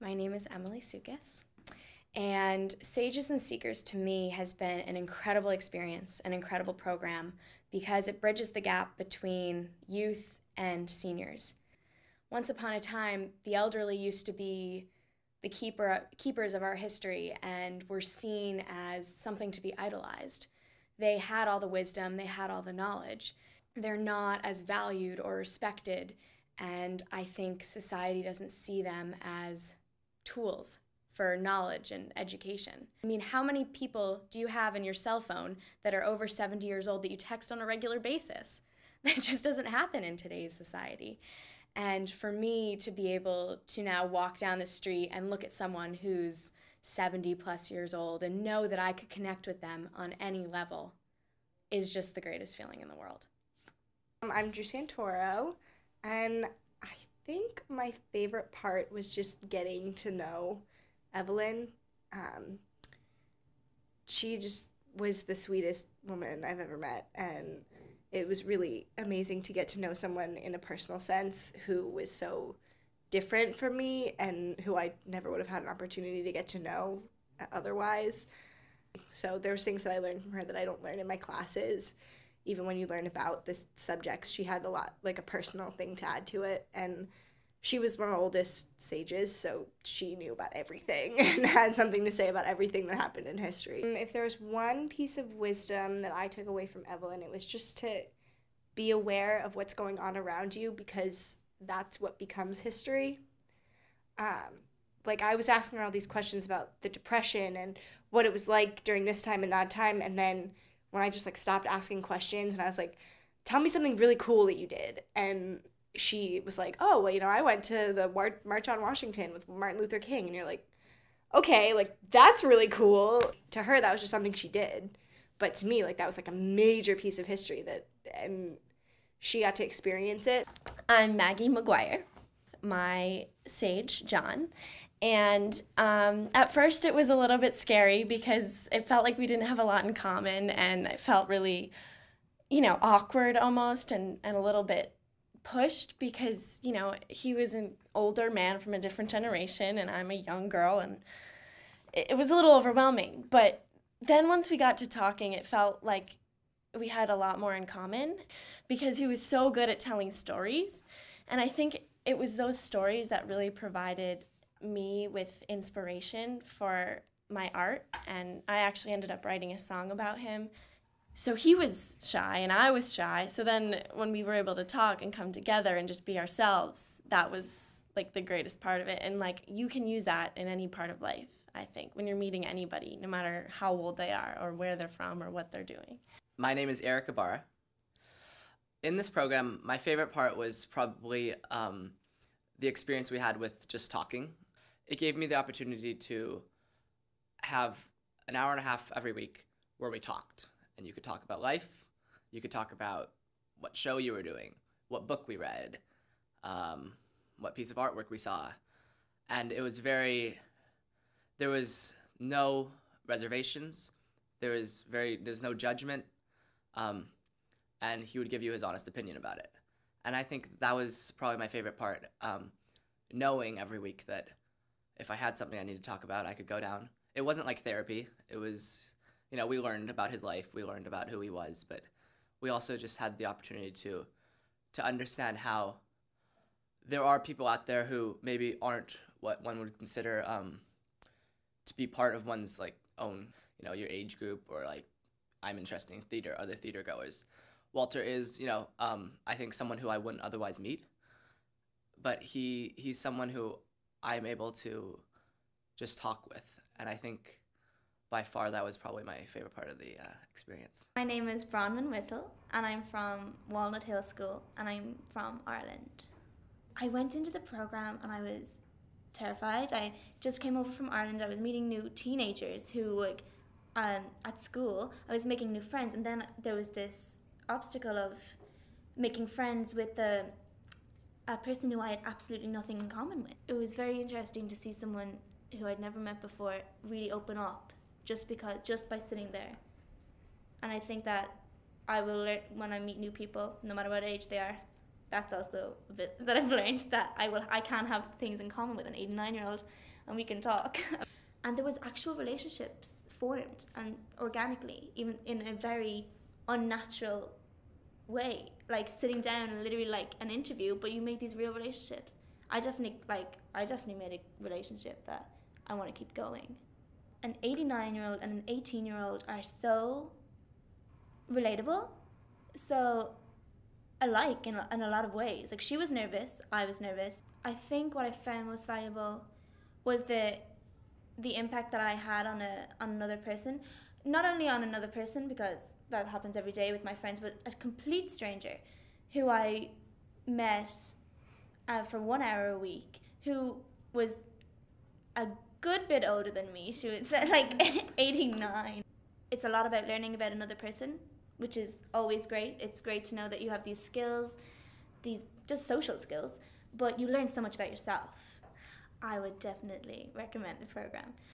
My name is Emily Sukis, and Sages and Seekers to me has been an incredible experience, an incredible program, because it bridges the gap between youth and seniors. Once upon a time, the elderly used to be the keepers of our history and were seen as something to be idolized. They had all the wisdom, they had all the knowledge. They're not as valued or respected, and I think society doesn't see them as tools for knowledge and education. I mean, how many people do you have in your cell phone that are over 70 years old that you text on a regular basis? That just doesn't happen in today's society. And for me to be able to now walk down the street and look at someone who's 70 plus years old and know that I could connect with them on any level is just the greatest feeling in the world. I'm Drew Santoro, and I think my favorite part was just getting to know Evelyn. She just was the sweetest woman I've ever met, and it was really amazing to get to know someone in a personal sense who was so different from me and who I never would have had an opportunity to get to know otherwise. So there was things that I learned from her that I don't learn in my classes. Even when you learn about the subjects, she had a lot, like a personal thing to add to it. And she was one of the oldest sages, so she knew about everything and had something to say about everything that happened in history. If there was one piece of wisdom that I took away from Evelyn, it was just to be aware of what's going on around you, because that's what becomes history. Like, I was asking her all these questions about the Depression and what it was like during this time and that time, and then when I just stopped asking questions and I was like, tell me something really cool that you did. And she was like, oh, well, I went to the March on Washington with Martin Luther King. And you're like, okay, that's really cool. To her, that was just something she did. But to me, that was a major piece of history and she got to experience it. I'm Maggie McGuire, my sage, John. And at first it was a little bit scary because it felt like we didn't have a lot in common, and it felt really, awkward almost and a little bit pushed because, he was an older man from a different generation and I'm a young girl, and it was a little overwhelming. But then once we got to talking, it felt like we had a lot more in common because he was so good at telling stories. And I think it was those stories that really provided me with inspiration for my art, and I actually ended up writing a song about him. So he was shy and I was shy, so then when we were able to talk and come together and just be ourselves, that was the greatest part of it. And you can use that in any part of life, I think, when you're meeting anybody, no matter how old they are or where they're from or what they're doing. My name is Eric Ibarra. In this program, my favorite part was probably the experience we had with just talking. It gave me the opportunity to have an hour and a half every week where we talked. And you could talk about life, you could talk about what show you were doing, what book we read, what piece of artwork we saw. And it was there was no reservations, there's no judgment, and he would give you his honest opinion about it. And I think that was probably my favorite part, knowing every week that if I had something I needed to talk about, I could go down. It wasn't like therapy. It was, we learned about his life, we learned about who he was, but we also just had the opportunity to understand how there are people out there who maybe aren't what one would consider to be part of one's own, your age group, or I'm interested in theater, other theater goers. Walter is, I think someone who I wouldn't otherwise meet, but he's someone who I'm able to just talk with, and I think by far that was probably my favorite part of the experience. My name is Bronwyn Whistle, and I'm from Walnut Hill School, and I'm from Ireland. I went into the program and I was terrified. I just came over from Ireland. I was meeting new teenagers who, at school, I was making new friends, and then there was this obstacle of making friends with a person who I had absolutely nothing in common with. It was very interesting to see someone who I'd never met before really open up just by sitting there. And I think that I will learn when I meet new people, no matter what age they are, that's also a bit that I've learned, that I can have things in common with an 89-year-old and we can talk. And there was actual relationships formed, and organically, even in a very unnatural way, like sitting down and literally like an interview, but you make these real relationships. I definitely made a relationship that I want to keep going. An 89-year-old and an 18-year-old are so relatable, so alike in a lot of ways. Like, she was nervous, I was nervous. I think what I found most valuable was the impact that I had on another person. Not only on another person, because that happens every day with my friends, but a complete stranger who I met for 1 hour a week, who was a good bit older than me. She was like 89. It's a lot about learning about another person, which is always great. It's great to know that you have these skills, these just social skills, but you learn so much about yourself. I would definitely recommend the program.